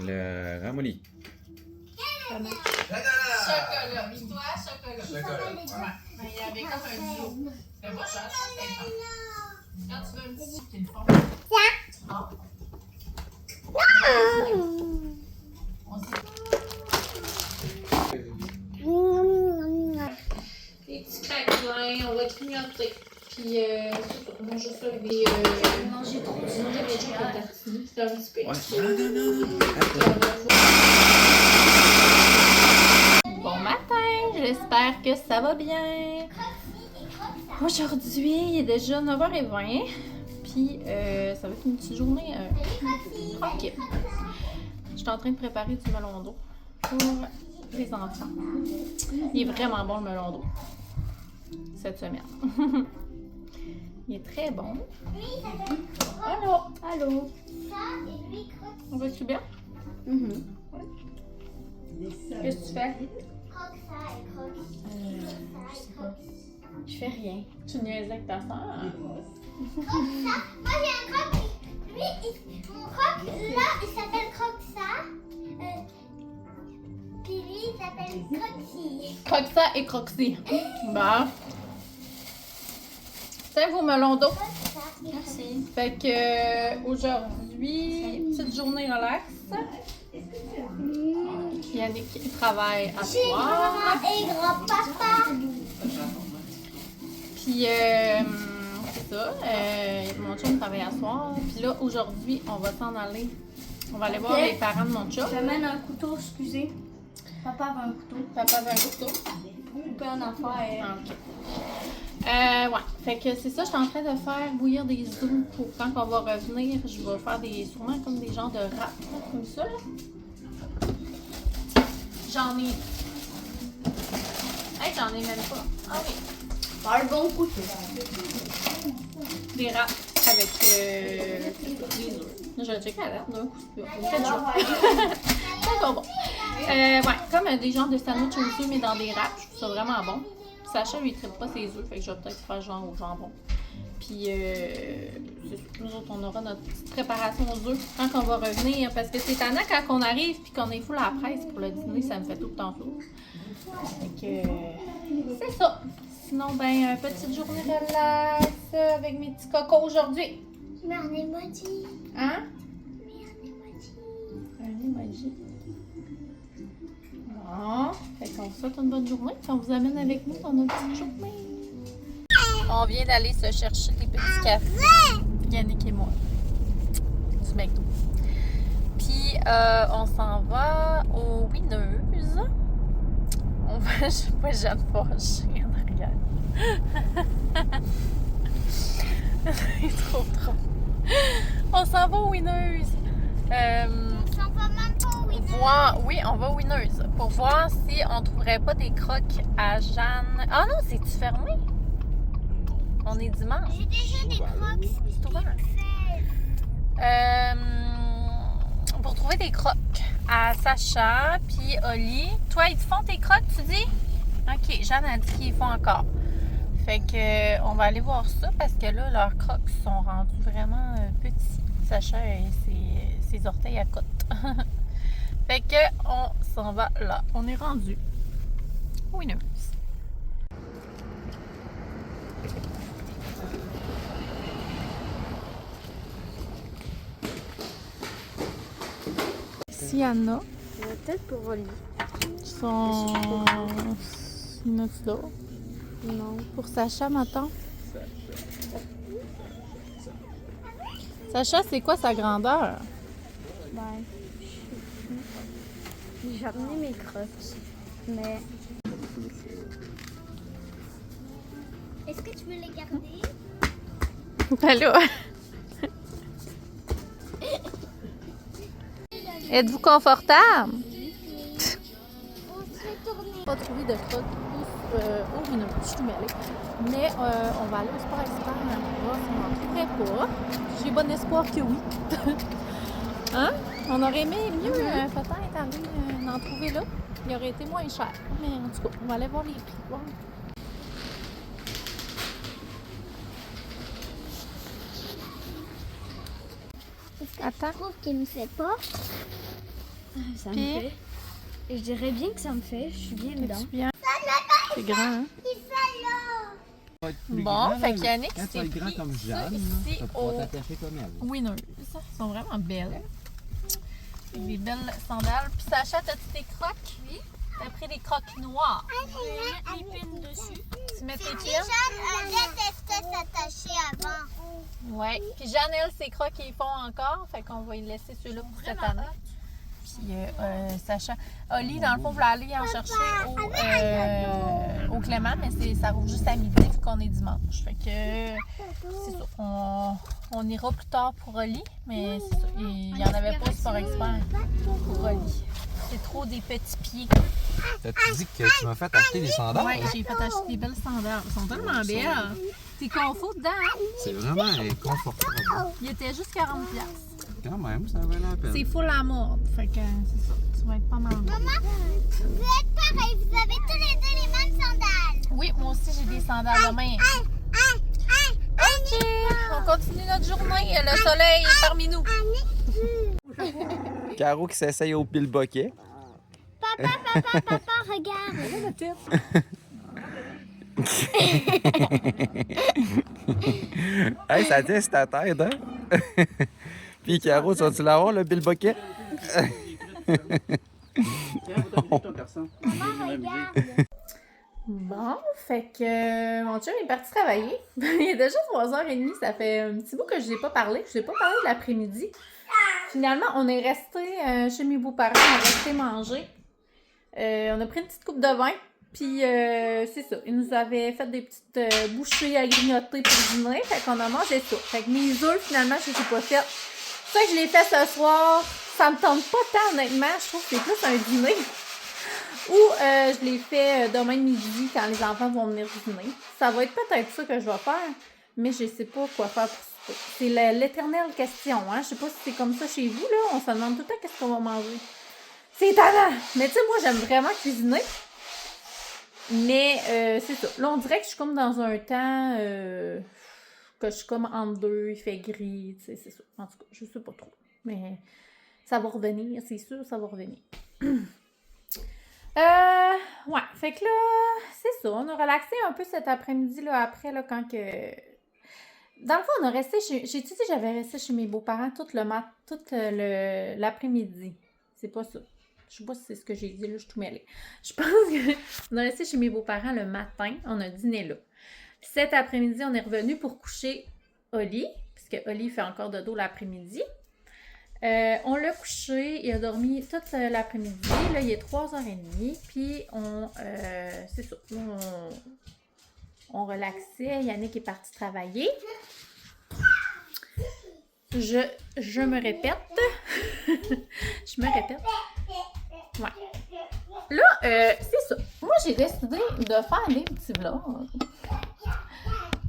Le ramolli. Chocolat. Puis toi, chocolat. Ouais. Mais il y avait comme un duo. C'était pas cher, c'était pas. Quand tu veux un petit, tu le fond. Ah. Des petits craquelins, on va clignoter. Puis, on mange ça avec des. Manger trop de chocolat. C'est un petit peu. Non. Bon matin, j'espère que ça va bien. Aujourd'hui, il est déjà 9h20. Puis, ça va être une petite journée tranquille. Je suis en train de préparer du melon d'eau pour les enfants. Il est vraiment bon le melon d'eau cette semaine. Il est très bon. Allô? Allô? On va-tu bien? Mm-hmm. Qu'est-ce que tu fais? Je sais pas. Je fais rien. Tu niaises avec ta soeur? Moi j'ai un croc. Lui, mon croc là, il s'appelle Croxa. Puis lui, il s'appelle Croxy. Croxa et Croxy. Bon. C'est vos melons d'eau. Merci. Fait que aujourd'hui, petite journée relax. Yannick il travaille à Chez soir. grand-maman et grand-papa. Puis c'est ça. Mon chum travaille à soir. Puis là, aujourd'hui, on va s'en aller. On va aller voir les parents de mon chum. J'amène un couteau, excusez. Papa avait un couteau. Papa veut un couteau. Couper un affaire. Ah, ok. Ouais. Fait que c'est ça, je suis en train de faire bouillir des œufs pour quand on va revenir. Je vais faire sûrement comme des genres de râpes, là, comme ça, là. J'en ai. Hey, j'en ai même pas. Ah oui. Un bon couteau. Des râpes avec des œufs. Je vais checker à l'heure d'un coup. Peut-être c'est encore bon. Ouais, comme des genres de sandwich aux œufs, mais dans des râpes. Je trouve ça vraiment bon. Sacha lui, il ne traite pas ses œufs, fait que je vais peut-être faire genre au jambon. Puis, nous autres, on aura notre petite préparation aux œufs quand on va revenir. Parce que c'est tannant quand on arrive puis qu'on est full à la presse pour le dîner, ça me fait tout le temps ça. Fait que, c'est ça. Sinon, ben, petite journée relax avec mes petits cocos aujourd'hui. Mais un emoji. Hein? Mais un emoji. Un emoji. Bon, fait qu'on vous souhaite une bonne journée, puis on vous amène avec nous dans notre petite journée. On vient d'aller se chercher des petits cafés, Yannick et moi, du McDo. Puis on s'en va au Winners. On va, je sais pas, Jeanne fâchée en arrière. C'est trop drôle. On s'en va au Winners. On s'en va même pas au Winner. Oui, on va au Winners pour voir si on trouverait pas des crocs à Jeanne. Ah non, c'est-tu fermé? On est dimanche. J'ai déjà des crocs. C'est ouvert. Pour trouver des crocs à Sacha puis Oli. Toi, ils te font tes crocs, tu dis? Ok, Jeanne a dit qu'ils font encore. Fait que on va aller voir ça parce que là, leurs crocs sont rendus vraiment petits. Sacha et ses orteils à côte. Fait que on s'en va là. On est rendu. Winners. Ici, il y en a. Peut-être pour Oli. Qui sont là. Non. Pour Sacha, maintenant. Sacha, c'est quoi sa grandeur? Ben. J'ai amené mes crocs. Mais. Est-ce que tu veux les garder? Ben là. Êtes-vous confortable? On se fait tourner. Pas trouvé de crocs au Winners. Je suis mêlée. Mais on va aller au Sport Expert. On va voir si on n'en trouverait pas. J'ai bon espoir que oui. Hein? On aurait aimé mieux peut-être aller en trouver là. Il aurait été moins cher. Mais en tout cas, on va aller voir les prix. Voir. Attends. Je trouve qu'il me fait pas. Ça me Puis? fait. Et je dirais bien que ça me fait. Je suis bien dedans. C'est bien. C'est grand, hein? Bon, fait qu'Yannick, Quand tu c'est vas être grand pris comme ça Jeanne, ici tu vas au pouvoir t'attacher comme elle. Winners. Elles sont vraiment belles. Avec des belles sandales. Puis Sacha, t'as-tu tes crocs? Oui. T'as pris des crocs noirs. Les pines dessus. Tu mets tes Jeanne, pieds? elle détestait s'attacher avant. Ouais. Puis Jeanne, elle, ses crocs, ils font encore. Fait qu'on va y laisser ceux-là pour cette année. Puis Sacha. Oli, dans le fond, voulait aller en chercher au Clément, mais ça rouvre juste à midi vu qu'on est dimanche. Fait que c'est ça. On ira plus tard pour Oli, mais c'est ça. Il n'y en avait pas Sport Expert pour Oli. C'est trop des petits pieds. T'as-tu dit que tu m'as fait acheter des sandales? Ouais, j'ai fait acheter des belles sandales. Elles sont tellement belles. T'es confort dedans, hein? C'est vraiment confortable. Il était juste 40$. Quand même, ça valait la peine. C'est full à mode. Fait que c'est ça. Tu vas être pas mal. Maman, vous êtes pareil, vous avez tous les deux les mêmes sandales. Oui, moi aussi, j'ai des sandales de main. OK, on continue notre journée. Le soleil est parmi nous. Caro qui s'essaye au pile-boquet. Papa, regarde. Hey, ça tient sur ta tête, hein? Puis Caro, tu vas-tu l'avoir, le pile-boquet? Bon, fait que mon chum est parti travailler. Il est déjà 3h30. Ça fait un petit bout que je n'ai pas parlé. Je n'ai pas parlé de l'après-midi. Finalement, on est resté chez mes beaux-parents. On est resté manger. On a pris une petite coupe de vin. Puis, c'est ça. Ils nous avaient fait des petites bouchées à grignoter pour dîner. Fait qu'on a mangé ça. Fait que mes œufs, finalement, je les ai pas faites. C'est ça que je l'ai fait ce soir. Ça me tente pas tant, honnêtement. Je trouve que c'est plus un dîner. Ou je l'ai fait demain midi quand les enfants vont venir dîner. Ça va être peut-être ça que je vais faire. Mais je sais pas quoi faire pour ça. C'est l'éternelle question, hein. Je sais pas si c'est comme ça chez vous, là. On se demande tout le temps qu'est-ce qu'on va manger. C'est étonnant! Mais tu sais, moi, j'aime vraiment cuisiner. Mais c'est ça. Là, on dirait que je suis comme dans un temps que je suis comme entre deux, il fait gris, tu sais, c'est ça. En tout cas, je sais pas trop. Mais ça va revenir, c'est sûr, ça va revenir. Ouais, fait que là, c'est ça. On a relaxé un peu cet après-midi, là, après, là, quand que... Dans le fond, on a resté chez... J'ai-tu dit que j'avais resté chez mes beaux-parents tout l'après-midi? C'est pas ça. Je sais pas si c'est ce que j'ai dit, là, je suis tout mêlée. Je pense qu'on a resté chez mes beaux-parents le matin, on a dîné là. Puis cet après-midi, on est revenu pour coucher Oli, puisque Oli fait encore dodo l'après-midi. On l'a couché, il a dormi toute l'après-midi. Là, il est 3h30, puis c'est ça, on relaxait. Yannick est parti travailler. Je me répète. Je me répète. Ouais. Là, c'est ça. Moi, j'ai décidé de faire des petits vlogs.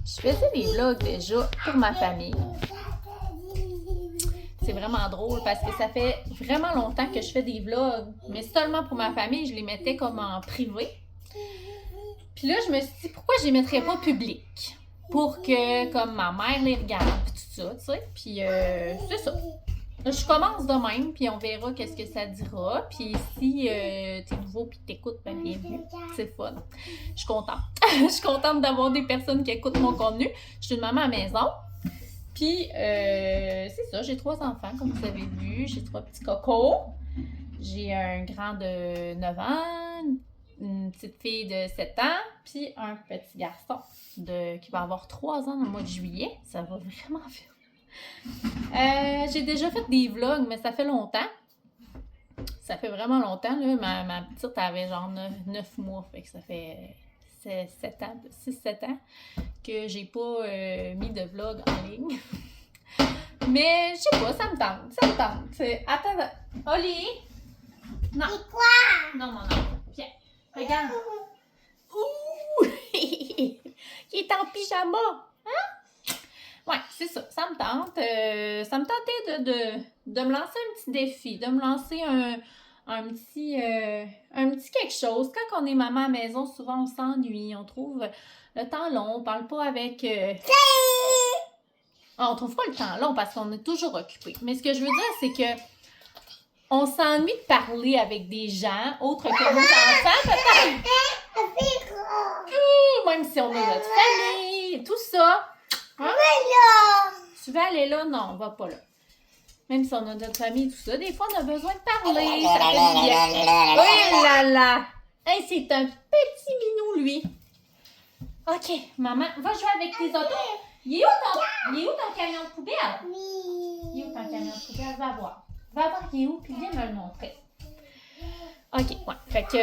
Je faisais des vlogs déjà pour ma famille. C'est vraiment drôle parce que ça fait vraiment longtemps que je fais des vlogs, mais seulement pour ma famille. Je les mettais comme en privé. Puis là, je me suis dit, pourquoi je les mettrais pas public? Pour que, comme ma mère les regarde, puis tout ça, tu sais. Puis c'est ça. Je commence de même, puis on verra qu'est-ce que ça dira. Puis si t'es nouveau puis que t'écoutes, ben bienvenue. C'est fun. Je suis contente. Je suis contente d'avoir des personnes qui écoutent mon contenu. Je suis une maman à la maison. Puis c'est ça, j'ai 3 enfants, comme vous avez vu. J'ai 3 petits cocos. J'ai un grand de 9 ans, une petite fille de 7 ans, puis un petit garçon qui va avoir 3 ans dans le mois de juillet. Ça va vraiment vite. J'ai déjà fait des vlogs, mais ça fait longtemps. Ça fait vraiment longtemps. Là. Ma petite, elle avait genre 9 mois. Fait que ça fait 6-7 ans que j'ai pas mis de vlog en ligne. Mais je sais pas, ça me tente. Attends, Oli! Non. C'est quoi? Non, mon enfant. Viens, regarde. Ouh! Il est en pyjama. Hein? Ouais, c'est ça. Ça me tente. Ça me tentait de me lancer un petit défi, de me lancer un petit quelque chose. Quand on est maman à la maison, souvent on s'ennuie, on trouve le temps long, on parle pas avec... on trouve pas le temps long parce qu'on est toujours occupé. Mais ce que je veux dire, c'est que On s'ennuie de parler avec des gens, autres que nos enfants, peut-être. Même si on a notre famille, tout ça. Hein? Tu veux aller là? Non, on va pas là. Même si on a notre famille, tout ça, des fois, on a besoin de parler. Ça fait du bien. Oh là là! Hey, c'est un petit minou, lui. OK, maman, va jouer avec tes autos. Il est où ton camion de poubelle? Il est où ton camion de poubelle? Va voir. Va voir il est où, puis viens me le montrer. OK, ouais. Fait que...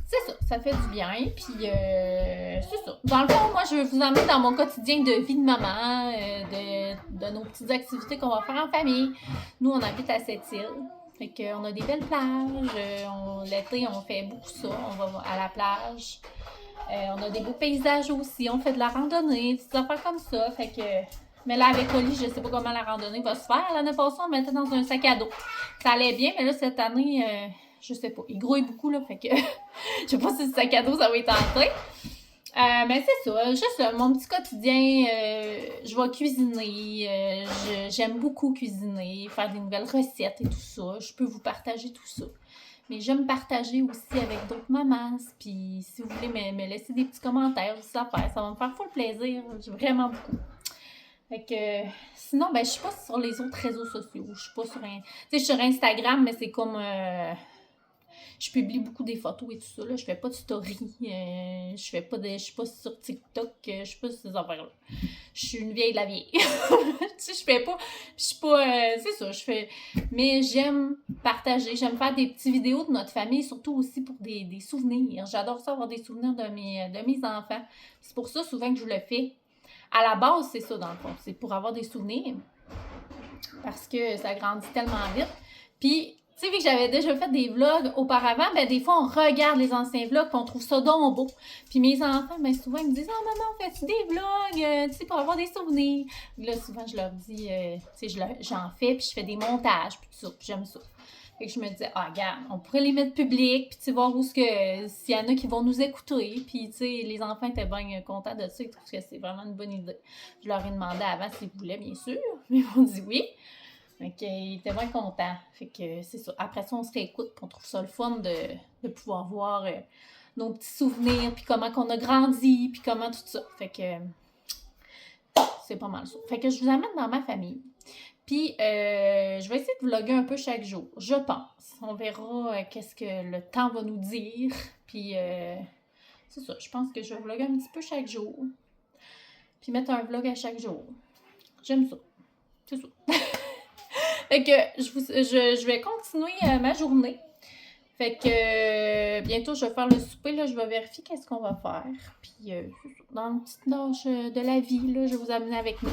c'est ça fait du bien, puis c'est ça. Dans le fond, moi, je veux vous emmener dans mon quotidien de vie de maman, de nos petites activités qu'on va faire en famille. Nous, on habite à Sept-Îles, fait qu'on a des belles plages. L'été, on fait beaucoup ça, on va à la plage. On a des beaux paysages aussi, on fait de la randonnée, des affaires comme ça, fait que... Mais là, avec Oli, je sais pas comment la randonnée va se faire. L'année passée, on le mettait dans un sac à dos. Ça allait bien, mais là, cette année... je sais pas, il grouille beaucoup, là, fait que je sais pas si le sac à dos, ça va être tenté. Mais c'est ça, juste mon petit quotidien, je vais cuisiner, j'aime beaucoup cuisiner, faire des nouvelles recettes et tout ça. Je peux vous partager tout ça. Mais j'aime partager aussi avec d'autres mamans. Puis si vous voulez me laisser des petits commentaires, ça va me faire full plaisir, vraiment beaucoup. Fait que, sinon, ben, je suis pas sur les autres réseaux sociaux. Je suis pas sur je suis sur Instagram, mais c'est comme... je publie beaucoup des photos et tout ça, là. Je fais pas de story. Je suis pas sur TikTok. Je suis pas sur ces affaires-là. Je suis une vieille de la vieille. Tu sais, je fais pas... Je suis pas... c'est ça, je fais... Mais j'aime partager. J'aime faire des petites vidéos de notre famille, surtout aussi pour des souvenirs. J'adore ça, avoir des souvenirs de mes enfants. C'est pour ça, souvent, que je le fais. À la base, c'est ça, dans le fond. C'est pour avoir des souvenirs. Parce que ça grandit tellement vite. Puis... tu sais, vu que j'avais déjà fait des vlogs auparavant, ben des fois, on regarde les anciens vlogs et on trouve ça donc beau. Puis mes enfants, ben souvent, ils me disent « Oh, maman, fais-tu des vlogs, tu sais, pour avoir des souvenirs? » Là, souvent, je leur dis, tu sais, j'en fais, puis je fais des montages, puis tout ça, puis j'aime ça. Fait que je me disais « Ah, regarde, on pourrait les mettre publics, puis tu sais, voir où ce que, s'il y en a qui vont nous écouter. » Puis, tu sais, les enfants étaient bien contents de ça, ils trouvent que c'est vraiment une bonne idée. Je leur ai demandé avant s'ils voulaient, bien sûr, mais ils m'ont dit oui. Fait qu'ils étaient bien contents. Fait que c'est ça. Après ça, on se réécoute puis on trouve ça le fun de pouvoir voir nos petits souvenirs, puis comment qu'on a grandi, puis comment tout ça. Fait que c'est pas mal ça. Fait que je vous amène dans ma famille. Puis je vais essayer de vlogger un peu chaque jour. Je pense. On verra qu'est-ce que le temps va nous dire. Puis c'est ça. Je pense que je vais vlogger un petit peu chaque jour. Puis mettre un vlog à chaque jour. J'aime ça. C'est ça. Fait que je vais continuer ma journée. Fait que bientôt, je vais faire le souper. Là, je vais vérifier qu'est-ce qu'on va faire. Puis, dans une petite nage de la vie, là, je vais vous amener avec nous.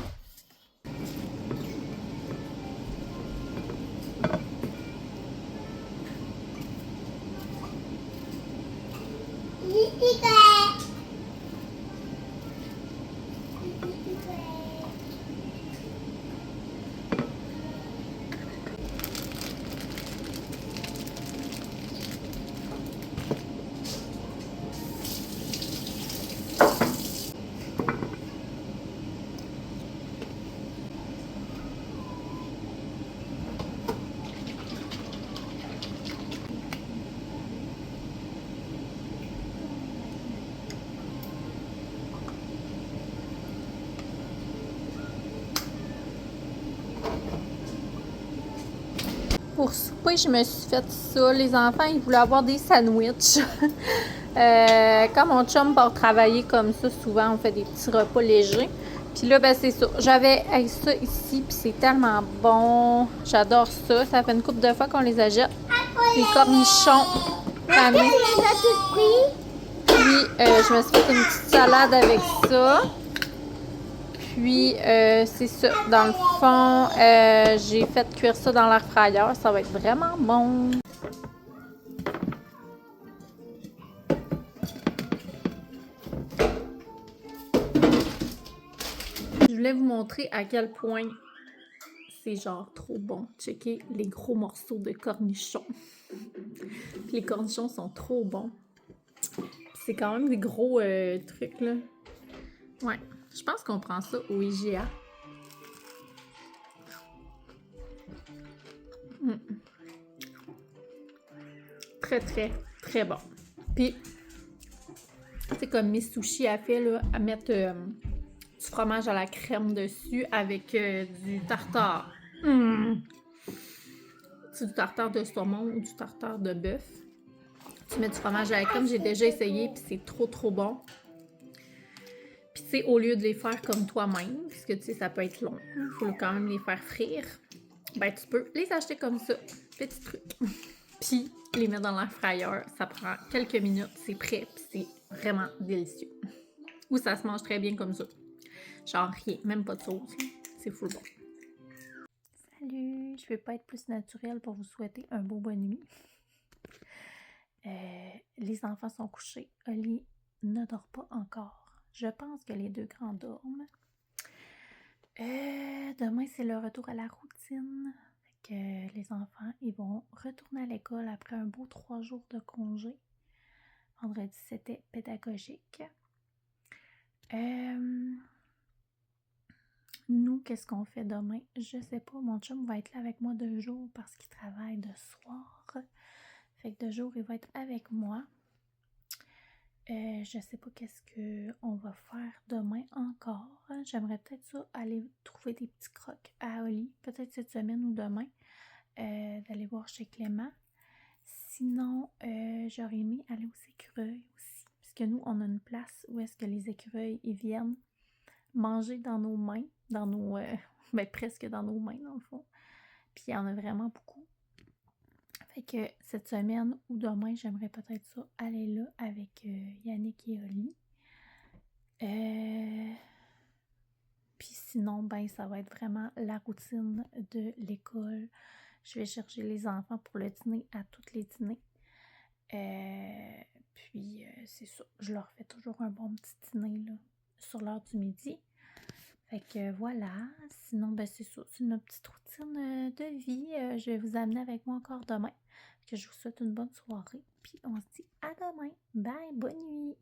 Pour souper, je me suis fait ça. Les enfants, ils voulaient avoir des sandwichs. Quand mon chum part travailler comme ça, souvent, on fait des petits repas légers. Puis là, ben c'est ça. J'avais ça ici, puis c'est tellement bon. J'adore ça. Ça fait une couple de fois qu'on les achète. Des cornichons cramés. Puis, je me suis fait une petite salade avec ça. Puis, c'est ça. Dans le fond, j'ai fait cuire ça dans l'air fryer. Ça va être vraiment bon. Je voulais vous montrer à quel point c'est genre trop bon. Checkez les gros morceaux de cornichons. Les cornichons sont trop bons. C'est quand même des gros trucs, là. Ouais. Je pense qu'on prend ça au IGA. Très, très, très bon. Puis, c'est comme mes sushis a fait, là, à mettre du fromage à la crème dessus avec du tartare. C'est du tartare de saumon ou du tartare de bœuf. Tu mets du fromage à la crème, j'ai déjà essayé, puis c'est trop, trop bon. Puis, tu sais, au lieu de les faire comme toi-même, puisque tu sais, ça peut être long, il faut quand même les faire frire, ben, tu peux les acheter comme ça, petit truc. Puis, les mettre dans l'air fryer, ça prend quelques minutes, c'est prêt, puis c'est vraiment délicieux. Ou ça se mange très bien comme ça. Genre rien, même pas de sauce, c'est full bon. Salut, je vais pas être plus naturelle pour vous souhaiter un beau bonne nuit. Les enfants sont couchés, Oli ne dort pas encore. Je pense que les deux grands dorment. Demain, c'est le retour à la routine. Fait que les enfants, ils vont retourner à l'école après un beau 3 jours de congé. Vendredi, c'était pédagogique. Nous, qu'est-ce qu'on fait demain? Je sais pas. Mon chum va être là avec moi 2 jours parce qu'il travaille de soir. Fait que 2 jours, il va être avec moi. Je sais pas qu'est-ce qu'on va faire demain encore. J'aimerais peut-être ça aller trouver des petits crocs à Oli, peut-être cette semaine ou demain, d'aller voir chez Clément. Sinon, j'aurais aimé aller aux écureuils aussi, parce que nous, on a une place où est-ce que les écureuils, ils viennent manger dans nos mains, dans nos, ben presque dans nos mains dans le fond. Puis il y en a vraiment beaucoup. Fait que cette semaine ou demain, j'aimerais peut-être ça aller là avec Yannick et Oli. Puis sinon, ben ça va être vraiment la routine de l'école. Je vais chercher les enfants pour le dîner à toutes les dîners. Puis c'est ça, je leur fais toujours un bon petit dîner là, sur l'heure du midi. Fait que voilà, sinon ben c'est ça, c'est une petite routine de vie. Je vais vous amener avec moi encore demain. Que je vous souhaite une bonne soirée, puis on se dit à demain. Bye, bonne nuit!